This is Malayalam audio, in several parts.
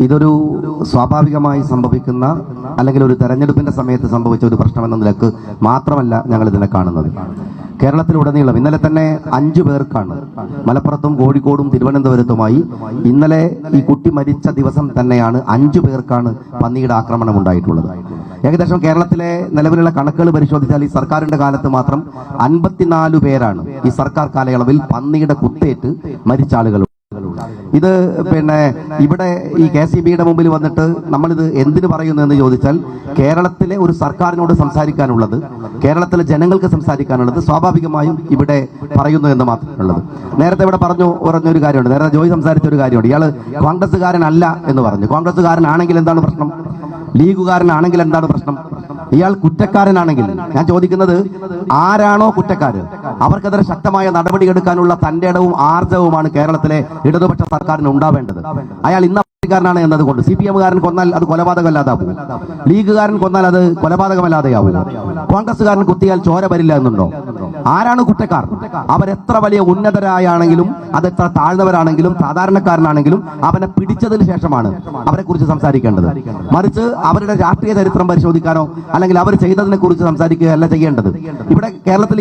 ഇതൊരു സ്വാഭാവികമായി സംഭവിക്കുന്ന അല്ലെങ്കിൽ ഒരു തെരഞ്ഞെടുപ്പിന്റെ സമയത്ത് സംഭവിച്ച ഒരു പ്രശ്നമെന്ന നിലക്ക് മാത്രമല്ല ഞങ്ങൾ ഇതിനെ കാണുന്നത്. കേരളത്തിലുടനീളം ഇന്നലെ തന്നെ 5 പേർക്കാണ് മലപ്പുറത്തും കോഴിക്കോടും തിരുവനന്തപുരത്തുമായി ഇന്നലെ ഈ കുട്ടി മരിച്ച ദിവസം തന്നെയാണ് 5 പേർക്കാണ് പന്നിയുടെ ആക്രമണം ഉണ്ടായിട്ടുള്ളത്. ഏകദേശം കേരളത്തിലെ നിലവിലുള്ള കണക്കുകൾ പരിശോധിച്ചാൽ ഈ സർക്കാരിന്റെ കാലത്ത് മാത്രം 54 പേരാണ് ഈ സർക്കാർ കാലയളവിൽ പന്നിയുടെ കുത്തേറ്റ് മരിച്ച ആളുകൾ. ഇത് ഇവിടെ ഈ KCBയുടെ മുമ്പിൽ വന്നിട്ട് നമ്മളിത് എന്തിനു പറയുന്നു എന്ന് ചോദിച്ചാൽ, കേരളത്തിലെ ഒരു സർക്കാരിനോട് സംസാരിക്കാനുള്ളത്, കേരളത്തിലെ ജനങ്ങൾക്ക് സംസാരിക്കാനുള്ളത് സ്വാഭാവികമായും ഇവിടെ പറയുന്നു എന്ന് മാത്രമുള്ളത്. നേരത്തെ ഇവിടെ പറഞ്ഞൊരു കാര്യമുണ്ട്, നേരത്തെ ജോയി സംസാരിച്ച ഒരു കാര്യമുണ്ട്. ഇയാള് കോൺഗ്രസ്സുകാരനല്ല എന്ന് പറഞ്ഞു. കോൺഗ്രസ്സുകാരനാണെങ്കിൽ എന്താണ് പ്രശ്നം? ലീഗുകാരനാണെങ്കിൽ എന്താണ് പ്രശ്നം? ഇയാൾ കുറ്റക്കാരനാണെങ്കിൽ ഞാൻ ചോദിക്കുന്നത്, ആരാണോ കുറ്റക്കാരൻ അവർക്കെതിരെ ശക്തമായ നടപടിയെടുക്കാനുള്ള തന്റെ ഇടവും ആർജവുമാണ് കേരളത്തിലെ ഇടതുപക്ഷ സർക്കാരിന് ഉണ്ടാവേണ്ടത്. അയാൾ ഇന്ന ാണ് എന്നതുകൊണ്ട് CPM-കാരൻ കൊന്നാൽ അത് കൊലപാതകമല്ലാതാവും, ലീഗുകാരൻ കൊന്നാൽ അത് കൊലപാതകമല്ലാതെയാവും, കോൺഗ്രസ്സുകാരൻ കുത്തിയാൽ ചോര വരില്ല എന്നുണ്ടോ? ആരാണ് കുറ്റക്കാർ? അവരെത്ര വലിയ ഉന്നതരായാണെങ്കിലും അതെത്ര താഴ്ന്നവരാണെങ്കിലും സാധാരണക്കാരനാണെങ്കിലും അവനെ പിടിച്ചതിന് ശേഷമാണ് അവരെ കുറിച്ച് സംസാരിക്കേണ്ടത്. മറിച്ച് അവരുടെ രാഷ്ട്രീയ ചരിത്രം പരിശോധിക്കാനോ അല്ലെങ്കിൽ അവർ ചെയ്തതിനെ കുറിച്ച് സംസാരിക്കുകയല്ല ചെയ്യേണ്ടത്. ഇവിടെ കേരളത്തിൽ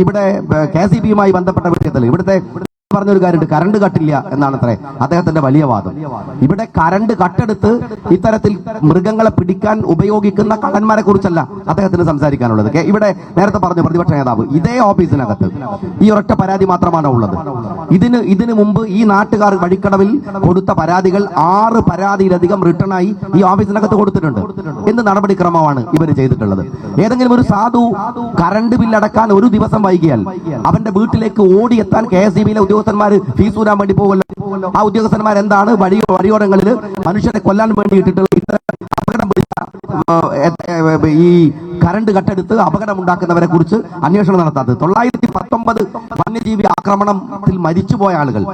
ഇവിടെ KCB-യുമായി ബന്ധപ്പെട്ട വിഷയത്തിൽ ഇവിടുത്തെ പറഞ്ഞൊരു കാര്യമുണ്ട്, കറണ്ട് കട്ടില്ല എന്നാണത്രേ അദ്ദേഹത്തിന്റെ വലിയ വാദം. ഇവിടെ കറണ്ട് കട്ടെടുത്ത് ഇത്തരത്തിൽ മൃഗങ്ങളെ പിടിക്കാൻ ഉപയോഗിക്കുന്ന കള്ളന്മാരെ കുറിച്ചല്ല അദ്ദേഹത്തിന് സംസാരിക്കാനുള്ളത്. ഇവിടെ നേരത്തെ പറഞ്ഞു പ്രതിപക്ഷ നേതാവ് ഇതേ ഓഫീസിനകത്ത് ഈ ഒരൊറ്റ പരാതി മാത്രമാണ് ഉള്ളത്. ഇതിനു മുമ്പ് ഈ നാട്ടുകാർ വഴിക്കടവിൽ കൊടുത്ത പരാതികൾ 6 പരാതിയിലധികം റിട്ടേണായി ഈ ഓഫീസിനകത്ത് കൊടുത്തിട്ടുണ്ട്. എന്ത് നടപടിക്രമമാണ് ഇവർ ചെയ്തിട്ടുള്ളത്? ഏതെങ്കിലും ഒരു സാധു കറണ്ട് ബില്ലടക്കാൻ ഒരു ദിവസം വൈകിയാൽ അവന്റെ വീട്ടിലേക്ക് ഓടിയെത്താൻ KSEB-യിലെ ഉദ്യോഗസ്ഥന്മാർ ഫീസ് ഊരാൻ വേണ്ടി പോകുമല്ലോ. ആ ഉദ്യോഗസ്ഥന്മാർ എന്താണ് വഴിയോരങ്ങളിൽ മനുഷ്യരെ കൊല്ലാൻ വേണ്ടിയിട്ടുള്ള അപകടം പിടിച്ച ഈ കറണ്ട് കട്ടെടുത്ത് അപകടമുണ്ടാക്കുന്നവരെ കുറിച്ച് അന്വേഷണം നടത്താത്തത്? 919 വന്യജീവി ആക്രമണത്തിൽ മരിച്ചുപോയ ആളുകൾ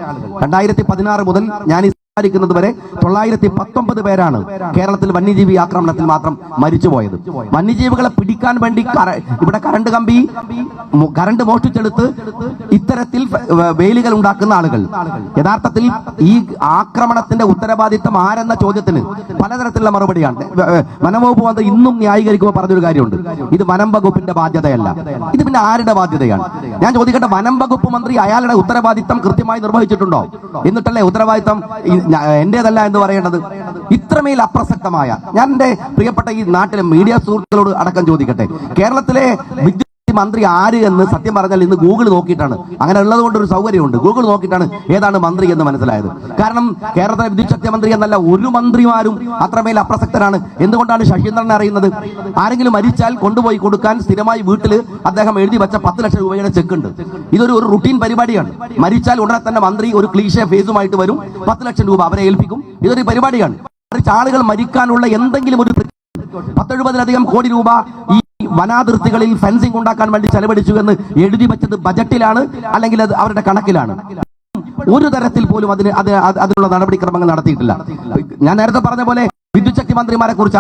2016 മുതൽ ഞാൻ ിക്കുന്നത് വരെ 919 പേരാണ് കേരളത്തിൽ വന്യജീവി ആക്രമണത്തിൽ മാത്രം മരിച്ചുപോയത്. വന്യജീവികളെ പിടിക്കാൻ വേണ്ടി ഇവിടെ കറണ്ട് മോഷ്ടിച്ചെടുത്ത് ഇത്തരത്തിൽ വേലികൾ ഉണ്ടാക്കുന്ന ആളുകൾ യഥാർത്ഥത്തിൽ ഈ ആക്രമണത്തിന്റെ ഉത്തരവാദിത്തം ആരെന്ന ചോദ്യത്തിന് പലതരത്തിലുള്ള മറുപടിയാണ്. വനംവകുപ്പ് മന്ത്രി ഇന്നും ന്യായീകരിക്കുമ്പോൾ പറഞ്ഞൊരു കാര്യമുണ്ട്, ഇത് വനം വകുപ്പിന്റെ ബാധ്യതയല്ല. ഇത് പിന്നെ ആരുടെ ബാധ്യതയാണ്? ഞാൻ ചോദിക്കട്ടെ, വനം വകുപ്പ് മന്ത്രി അയാളുടെ ഉത്തരവാദിത്തം കൃത്യമായി നിർവഹിച്ചിട്ടുണ്ടോ? എന്നിട്ടല്ലേ ഉത്തരവാദിത്തം എന്റേതല്ല എന്ന് പറയേണ്ടത്? ഇത്രമേൽ അപ്രസക്തമായ, ഞാൻ എന്റെ പ്രിയപ്പെട്ട ഈ നാട്ടിലെ മീഡിയ സുഹൃത്തുക്കളോട് അടക്കം ചോദിക്കട്ടെ, കേരളത്തിലെ വിദ്യുത് മന്ത്രി ആര് എന്ന് സത്യം പറഞ്ഞാൽ ഇന്ന് ഗൂഗിൾ നോക്കിയിട്ടാണ്, അങ്ങനെ ഉള്ളത് കൊണ്ടൊരു സൗകര്യമുണ്ട്, ഗൂഗിൾ നോക്കിയിട്ടാണ് ഏതാണ് മന്ത്രി എന്ന് മനസ്സിലായത്. കാരണം കേരളത്തിലെ വിദ്യുത് ശക്തി മന്ത്രി എന്നല്ല ഒരു മന്ത്രിമാരും അത്രമേൽ അപ്രസക്തരാണ്. എന്തുകൊണ്ടാണ് ശശീന്ദ്രനെ അറിയുന്നത്? ആരെങ്കിലും മരിച്ചാൽ കൊണ്ടുപോയി കൊടുക്കാൻ സ്ഥിരമായി വീട്ടിൽ അദ്ദേഹം എഴുതി വെച്ച 10 ലക്ഷം രൂപയുടെ ചെക്ക് ഉണ്ട്. ഇതൊരു റുട്ടീൻ പരിപാടിയാണ്. മരിച്ചാൽ ഉടനെ തന്നെ മന്ത്രി ഒരു ക്ലീഷേ ഫേസുമായിട്ട് വരും, 10 ലക്ഷം രൂപ അവരെ ഏൽപ്പിക്കും. ഇതൊരു പരിപാടിയാണ്. ആളുകൾ മരിക്കാനുള്ള എന്തെങ്കിലും ഒരു 170-ലധികം കോടി രൂപ ഈ വനാതിർത്തികളിൽ ഫെൻസിംഗ് ഉണ്ടാക്കാൻ വേണ്ടി ചെലവഴിച്ചു എന്ന് എഴുതി വെച്ചത് ബജറ്റിലാണ് അല്ലെങ്കിൽ അത് അവരുടെ കണക്കിലാണ്. ഒരു തരത്തിൽ പോലും അതിനുള്ള നടപടിക്രമങ്ങൾ നടത്തിയിട്ടില്ല. ഞാൻ നേരത്തെ പറഞ്ഞ പോലെ വിദ്യുത് ശക്തി മന്ത്രിമാരെ കുറിച്ച്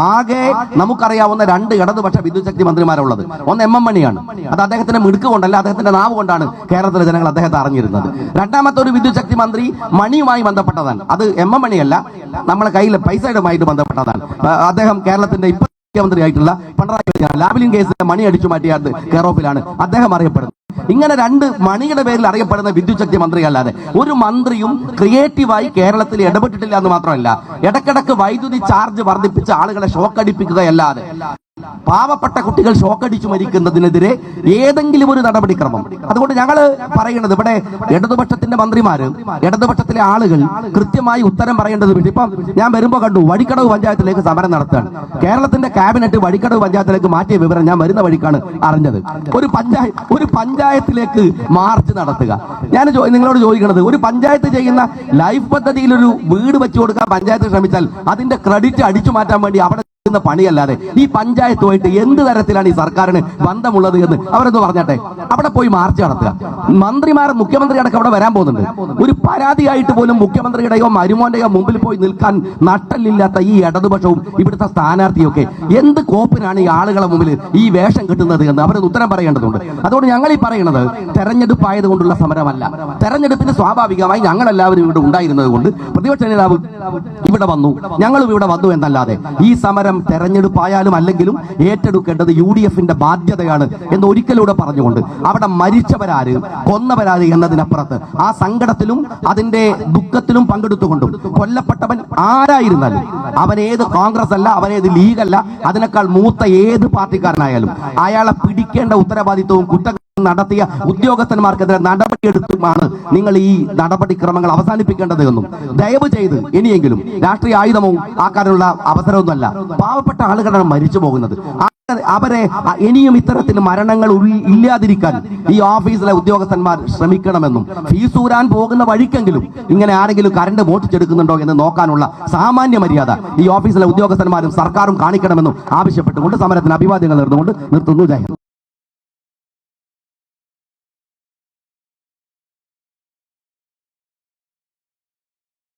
ആകെ നമുക്കറിയാവുന്ന 2 ഇടതുപക്ഷ വിദ്യുത് ശക്തി മന്ത്രിമാരുള്ളത്. ഒന്ന് MM മണിയാണ്. അത് അദ്ദേഹത്തിന്റെ മിടുക്ക് കൊണ്ടല്ല, അദ്ദേഹത്തിന്റെ നാവ് കൊണ്ടാണ് കേരളത്തിലെ ജനങ്ങൾ അദ്ദേഹത്തെ അറിഞ്ഞിരുന്നത്. രണ്ടാമത്തെ ഒരു വിദ്യുത് ശക്തി മന്ത്രി മണിയുമായി ബന്ധപ്പെട്ടതാണ്. അത് MM മണിയല്ല, നമ്മളെ കയ്യിൽ പൈസയുമായിട്ട് ബന്ധപ്പെട്ടതാണ്. അദ്ദേഹം കേരളത്തിന്റെ ഇപ്പൊ മുഖ്യമന്ത്രിയായിട്ടുള്ള പിണറായി വിജയൻ ലാബിലിംഗ് കേസിന്റെ മണി അടിച്ചു മാറ്റിയ കെയർ ഓഫിലാണ് അദ്ദേഹം അറിയപ്പെടുന്നത്. ഇങ്ങനെ 2 മണിയുടെ പേരിൽ അറിയപ്പെടുന്ന വിദ്യുത് ശക്തി മന്ത്രി അല്ലാതെ ഒരു മന്ത്രിയും ക്രിയേറ്റീവായി കേരളത്തിൽ ഇടപെട്ടിട്ടില്ല എന്ന് മാത്രമല്ല, ഇടക്കിടക്ക് വൈദ്യുതി ചാർജ് വർദ്ധിപ്പിച്ച് ആളുകളെ ഷോക്കടിപ്പിക്കുകയല്ലാതെ പാവപ്പെട്ട കുട്ടികൾ ഷോക്കടിച്ചു മരിക്കുന്നതിനെതിരെ ഏതെങ്കിലും ഒരു നടപടിക്രമം. അതുകൊണ്ട് ഞങ്ങൾ പറയുന്നത്, ഇവിടെ ഇടതുപക്ഷത്തിന്റെ മന്ത്രിമാര്, ഇടതുപക്ഷത്തിലെ ആളുകൾ കൃത്യമായി ഉത്തരം പറയേണ്ടത്. ഇപ്പം ഞാൻ വരുമ്പോ കണ്ടു വഴിക്കടവ് പഞ്ചായത്തിലേക്ക് സമരം നടത്തുകയാണ്. കേരളത്തിന്റെ ക്യാബിനറ്റ് വഴിക്കടവ് പഞ്ചായത്തിലേക്ക് മാറ്റിയ വിവരം ഞാൻ വരുന്ന വഴിക്കാണ് അറിഞ്ഞത്. ഒരു പഞ്ചായത്തിലേക്ക് മാർച്ച് നടത്തുക. ഞാൻ നിങ്ങളോട് ചോദിക്കുന്നത്, ഒരു പഞ്ചായത്ത് ചെയ്യുന്ന ലൈഫ് പദ്ധതിയിൽ ഒരു വീട് വെച്ചു കൊടുക്കാൻ പഞ്ചായത്ത് ശ്രമിച്ചാൽ അതിന്റെ ക്രെഡിറ്റ് അടിച്ചു മാറ്റാൻ വേണ്ടി അവിടെ പണിയല്ലാതെ ഈ പഞ്ചായത്തുമായിട്ട് എന്ത് തരത്തിലാണ് ഈ സർക്കാരിന് ബന്ധമുള്ളത് എന്ന് അവരൊന്ന് പറഞ്ഞാട്ടെ. അവിടെ പോയി മാർച്ച് നടത്തുക. മന്ത്രിമാർ, മുഖ്യമന്ത്രി അടക്കം അവിടെ വരാൻ പോകുന്നുണ്ട്. ഒരു പരാതിയായിട്ട് പോലും മുഖ്യമന്ത്രിയുടെയോ മരുമോന്റെയോ മുമ്പിൽ പോയി നിൽക്കാൻ നട്ടല്ലില്ലാത്ത ഈ ഇടതുപക്ഷവും ഇവിടുത്തെ സ്ഥാനാർത്ഥിയൊക്കെ എന്ത് കോപ്പിനാണ് ഈ ആളുകളെ മുമ്പിൽ ഈ വേഷം കിട്ടുന്നത് എന്ന് അവരൊന്ന് ഉത്തരം പറയേണ്ടതുണ്ട്. അതുകൊണ്ട് ഞങ്ങൾ ഈ പറയുന്നത് തെരഞ്ഞെടുപ്പ് ആയതുകൊണ്ടുള്ള സമരമല്ല. തെരഞ്ഞെടുപ്പിന് സ്വാഭാവികമായി ഞങ്ങളെല്ലാവരും ഇവിടെ ഉണ്ടായിരുന്നത് കൊണ്ട് പ്രതിപക്ഷ നേതാവ് ഇവിടെ വന്നു, ഞങ്ങളും ഇവിടെ വന്നു എന്നല്ലാതെ ഈ സമരം തെരഞ്ഞെടുപ്പായാലും അല്ലെങ്കിലും ഏറ്റെടുക്കേണ്ടത് UDF-ന്റെ ബാധ്യതയാണ് എന്ന് ഒരിക്കലൂടെ പറഞ്ഞുകൊണ്ട് അവിടെ മരിച്ചവരാര്, കൊന്നവരാര് എന്നതിനപ്പുറത്ത് ആ സങ്കടത്തിലും അതിന്റെ ദുഃഖത്തിലും പങ്കെടുത്തുകൊണ്ടും കൊല്ലപ്പെട്ടവൻ ആരായിരുന്നാലും അവൻ ഏത് കോൺഗ്രസ് അല്ല, അവനേത് ലീഗല്ല, അതിനേക്കാൾ മൂത്ത ഏത് പാർട്ടിക്കാരനായാലും അയാളെ പിടിക്കേണ്ട ഉത്തരവാദിത്വവും കുറ്റ നടത്തിയ ഉദ്യോഗസ്ഥന്മാർക്കെതിരെ നടപടിയെടുത്തുമാണ് നിങ്ങൾ ഈ നടപടിക്രമങ്ങൾ അവസാനിപ്പിക്കേണ്ടത് എന്നും ദയവ് ചെയ്ത് ഇനിയെങ്കിലും രാഷ്ട്രീയ ആയുധമോ ആക്കാനുള്ള അവസരമൊന്നുമല്ല. പാവപ്പെട്ട ആളുകളാണ് മരിച്ചു പോകുന്നത്. അവരെ ഇനിയും ഇത്തരത്തിൽ മരണങ്ങൾ ഇല്ലാതിരിക്കാൻ ഈ ഓഫീസിലെ ഉദ്യോഗസ്ഥന്മാർ ശ്രമിക്കണമെന്നും ഫീസൂരാൻ പോകുന്ന വഴിക്കെങ്കിലും ഇങ്ങനെ ആരെങ്കിലും കരണ്ട് മോഷ്ടിച്ചെടുക്കുന്നുണ്ടോ എന്ന് നോക്കാനുള്ള സാമാന്യ മര്യാദ ഈ ഓഫീസിലെ ഉദ്യോഗസ്ഥന്മാരും സർക്കാരും കാണിക്കണമെന്നും ആവശ്യപ്പെട്ടുകൊണ്ട് സമരത്തിന് അഭിവാദ്യങ്ങൾ നേർന്നുകൊണ്ട് നിർത്തുന്നു. ജയ ഹിന്ദ്.